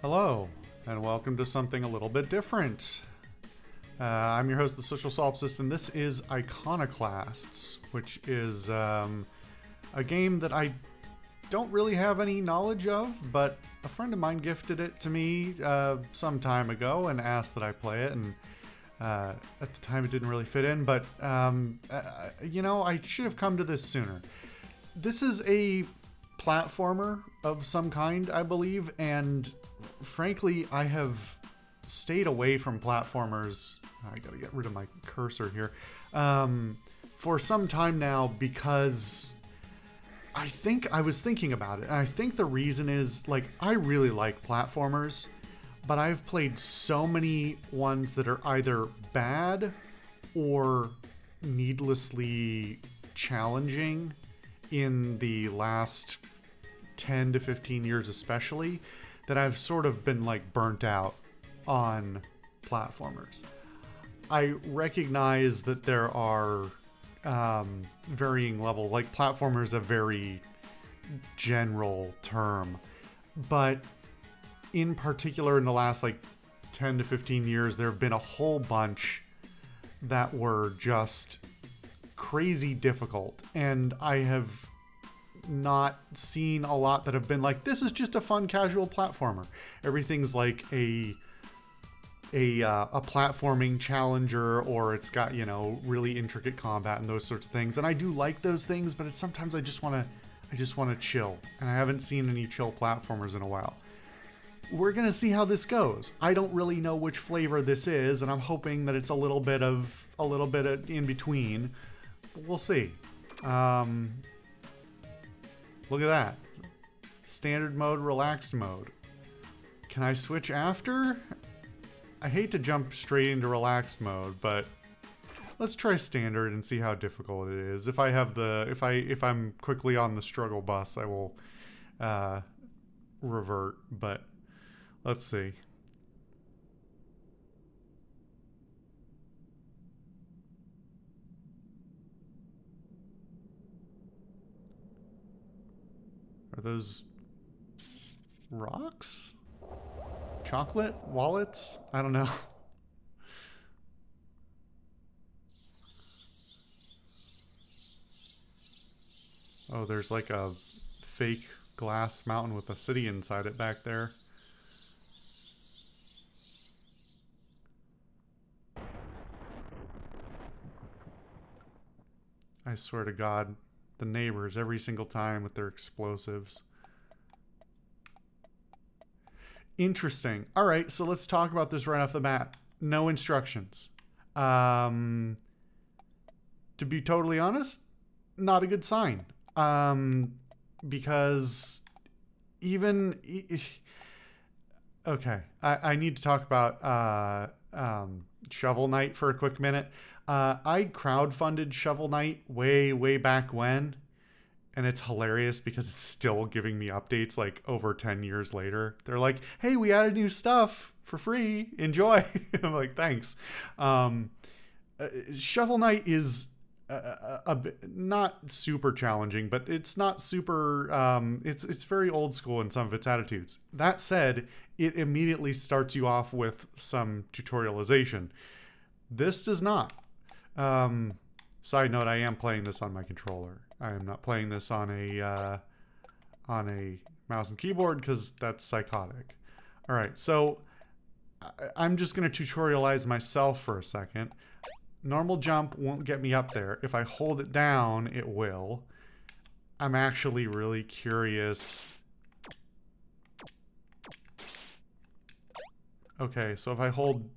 Hello, and welcome to something a little bit different. I'm your host, the Social Solipsist, and this is Iconoclasts, which is a game that I don't really have any knowledge of, but a friend of mine gifted it to me some time ago and asked that I play it, and at the time it didn't really fit in, but you know, I should have come to this sooner. This is a platformer of some kind, I believe, and frankly, I have stayed away from platformers. I gotta get rid of my cursor here. For some time now, because I was thinking about it, and I think the reason is, like, I really like platformers, but I've played so many ones that are either bad or needlessly challenging in the last 10 to 15 years especially, that I've sort of been like burnt out on platformers. I recognize that there are varying levels, like platformer is a very general term, but in particular in the last like 10 to 15 years, there have been a whole bunch that were just crazy difficult, and I have not seen a lot that have been like, this is just a fun casual platformer. Everything's like a platforming challenger, or it's got, you know, really intricate combat and those sorts of things. And I do like those things, but it's sometimes I just want to chill, and I haven't seen any chill platformers in a while. We're gonna see how this goes. I don't really know which flavor this is, and I'm hoping that it's a little bit of in between. We'll see. Look at that. Standard mode, relaxed mode. Can I switch after? I hate to jump straight into relaxed mode, but let's try standard and see how difficult it is. If I have if I'm quickly on the struggle bus, I will revert, but let's see. Are those rocks? Chocolate? Wallets? I don't know. Oh, there's like a fake glass mountain with a city inside it back there. I swear to God, the neighbors every single time with their explosives. Interesting. All right, so let's talk about this right off the bat. No instructions. To be totally honest, not a good sign. Because even... Okay, I need to talk about Shovel Knight for a quick minute. I crowdfunded Shovel Knight way back when, and it's hilarious because it's still giving me updates like over 10 years later. They're like, hey, we added new stuff for free, enjoy. I'm like, thanks. Shovel Knight is a bit, not super challenging, but it's not super, it's very old school in some of its attitudes. That said, it immediately starts you off with some tutorialization. This does not. Side note, I am playing this on my controller. I am not playing this on a mouse and keyboard because that's psychotic. All right, so I'm just going to tutorialize myself for a second. Normal jump won't get me up there. If I hold it down, it will. I'm actually really curious. Okay, so if I hold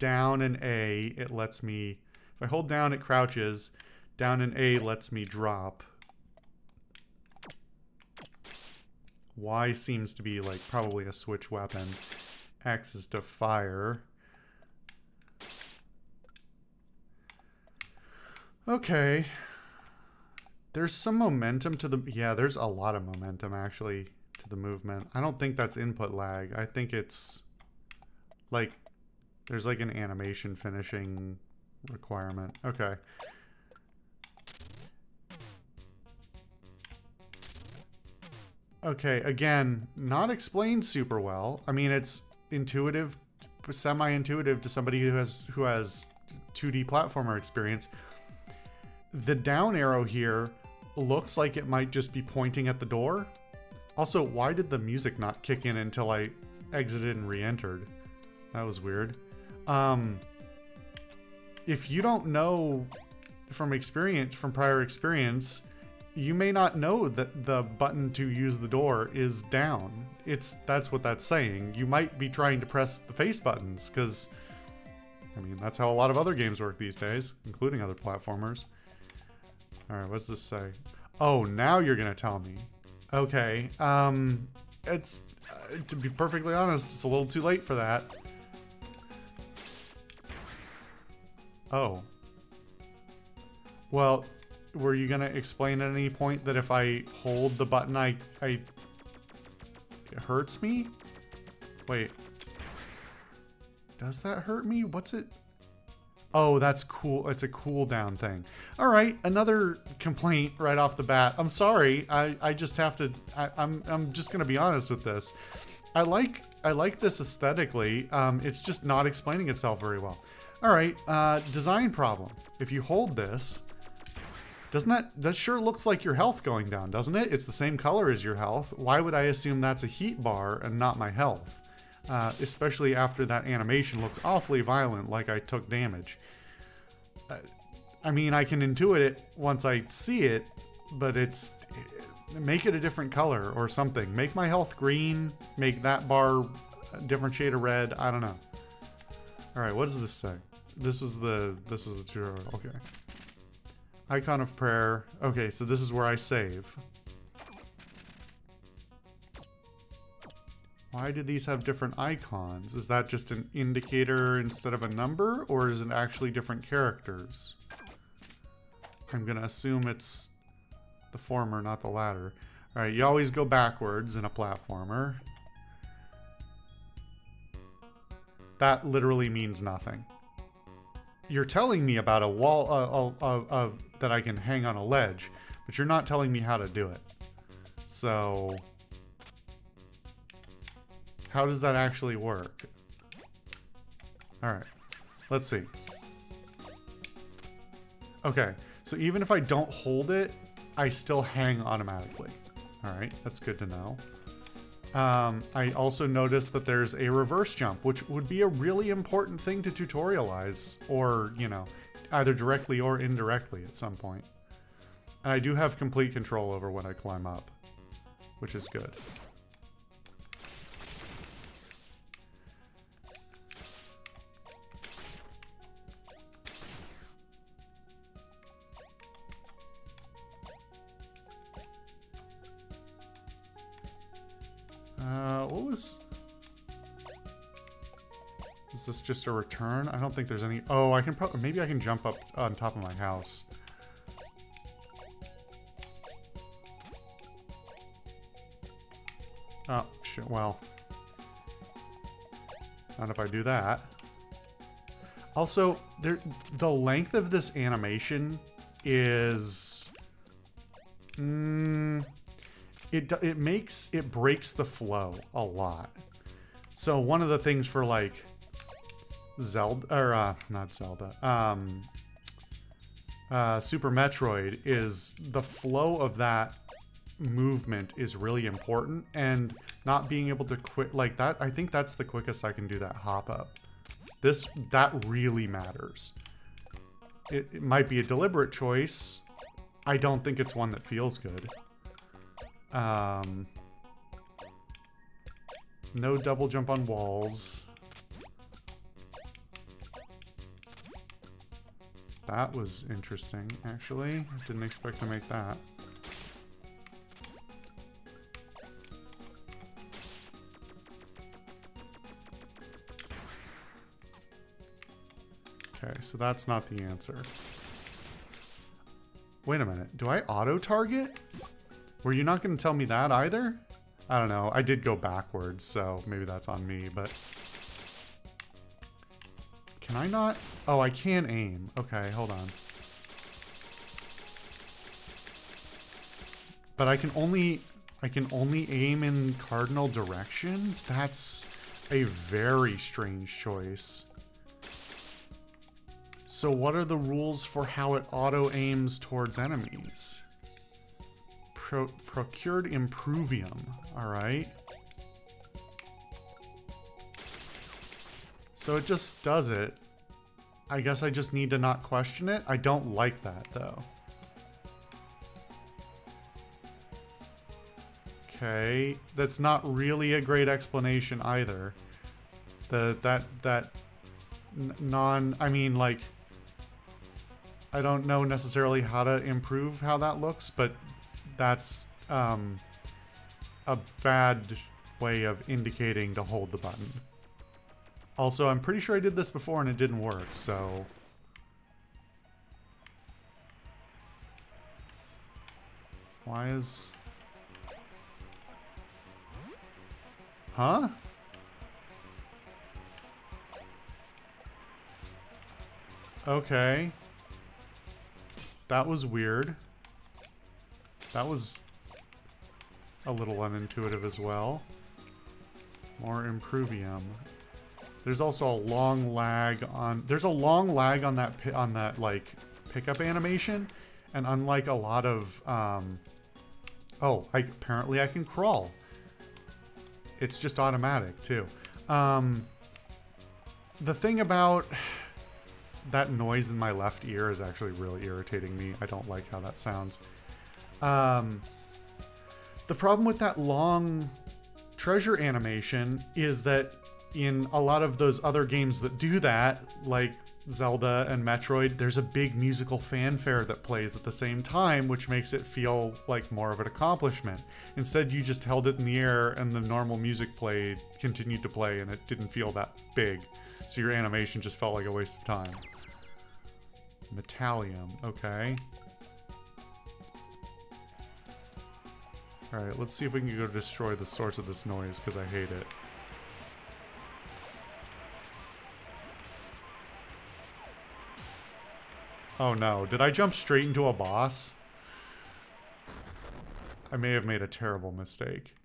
down and A, it lets me... If I hold down, it crouches. Down and A lets me drop. Y seems to be like probably a switch weapon. X is to fire. Okay. There's some momentum to the... Yeah, there's a lot of momentum actually to the movement. I don't think that's input lag. I think it's like... There's like an animation finishing requirement. Okay. Okay, again, not explained super well. I mean, it's intuitive, semi-intuitive to somebody who has 2D platformer experience. The down arrow here looks like it might just be pointing at the door. Also, why did the music not kick in until I exited and re-entered? That was weird. If you don't know from prior experience, you may not know that the button to use the door is down. That's what that's saying. You might be trying to press the face buttons, because, I mean, that's how a lot of other games work these days, including other platformers. Alright, what's this say? Oh, now you're gonna tell me. Okay, it's, to be perfectly honest, it's a little too late for that. Oh. Well, were you gonna explain at any point that if I hold the button, it hurts me? Wait. Does that hurt me? What's it? Oh, that's cool. It's a cooldown thing. All right, another complaint right off the bat. I'm sorry. I just have to. I'm just gonna be honest with this. I like this aesthetically. It's just not explaining itself very well. All right, design problem. If you hold this, that sure looks like your health going down, doesn't it? It's the same color as your health. Why would I assume that's a heat bar and not my health? Especially after that animation looks awfully violent, like I took damage. I mean, I can intuit it once I see it, but make it a different color or something. Make my health green, make that bar a different shade of red. I don't know. All right, what does this say? This was the tutorial. Okay. Icon of prayer. Okay, so this is where I save. Why do these have different icons? Is that just an indicator instead of a number, or is it actually different characters? I'm gonna assume it's the former, not the latter. All right, you always go backwards in a platformer. That literally means nothing. You're telling me about a wall that I can hang on a ledge, but you're not telling me how to do it. So, how does that actually work? All right, let's see. Okay, so even if I don't hold it, I still hang automatically. All right, that's good to know. I also noticed that there's a reverse jump, which would be a really important thing to tutorialize, or, you know, either directly or indirectly at some point. And I do have complete control over when I climb up, which is good. What was... Is this just a return? I don't think there's any... Oh, I can probably... Maybe I can jump up on top of my house. Oh, shit, well. Not if I do that. Also, the length of this animation is... It breaks the flow a lot. So one of the things for like Zelda, or not Zelda, Super Metroid is the flow of that movement is really important, and not being able to quit like that. I think that's the quickest I can do that hop up. That really matters. It might be a deliberate choice. I don't think it's one that feels good. No double jump on walls. That was interesting, actually. Didn't expect to make that. Okay, so that's not the answer. Wait a minute. Do I auto-target? Were you not going to tell me that either? I don't know. I did go backwards, so maybe that's on me, but... Can I not? Oh, I can aim. Okay, hold on. But I can only I can only aim in cardinal directions? That's a very strange choice. So what are the rules for how it auto-aims towards enemies? Procured Improvium, alright. So it just does it. I guess I just need to not question it. I don't like that, though. Okay, that's not really a great explanation either. I mean, like, I don't know necessarily how to improve how that looks, but that's a bad way of indicating to hold the button. Also, I'm pretty sure I did this before and it didn't work, so... Why is... Huh? Okay. That was weird. That was a little unintuitive as well. More Improvium. There's also a long lag on... There's a long lag on that like, pickup animation. And unlike a lot of... apparently I can crawl. It's just automatic, too. The thing about... That noise in my left ear is actually really irritating me. I don't like how that sounds. The problem with that long treasure animation is that in a lot of those other games that do that, like Zelda and Metroid, there's a big musical fanfare that plays at the same time, which makes it feel like more of an accomplishment. Instead, you just held it in the air and the normal music continued to play, and it didn't feel that big. So your animation just felt like a waste of time. Metallium, okay. Alright, let's see if we can go destroy the source of this noise, because I hate it. Oh no, did I jump straight into a boss? I may have made a terrible mistake.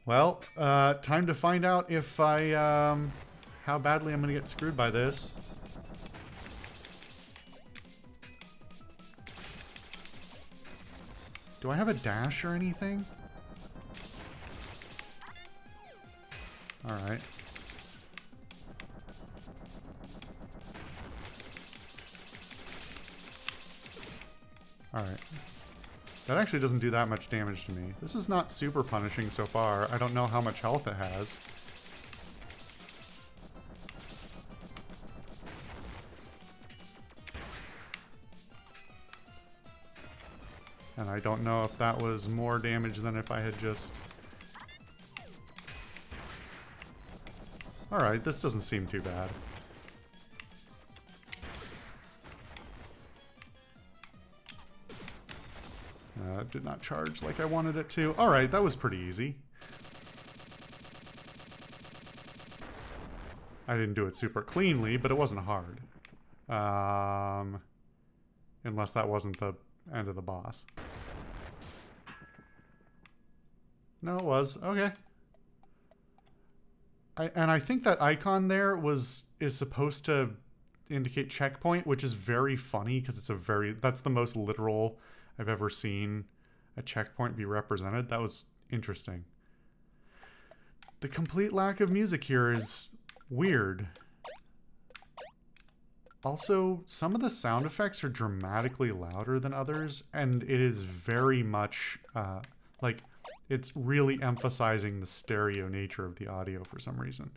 Well, time to find out if how badly I'm gonna get screwed by this. Do I have a dash or anything? Alright. Alright. That actually doesn't do that much damage to me. This is not super punishing so far. I don't know how much health it has. And I don't know if that was more damage than if I had just... Alright, this doesn't seem too bad. It did not charge like I wanted it to. Alright, that was pretty easy. I didn't do it super cleanly, but it wasn't hard. Unless that wasn't the end of the boss. No, it was. Okay. I think that icon there is supposed to indicate checkpoint, which is very funny because that's the most literal I've ever seen a checkpoint be represented. That was interesting. The complete lack of music here is weird. Also, some of the sound effects are dramatically louder than others, and it is very much, like, it's really emphasizing the stereo nature of the audio for some reason.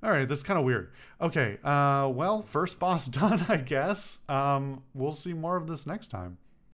Alright, this is kind of weird. Okay, well, first boss done, I guess. We'll see more of this next time.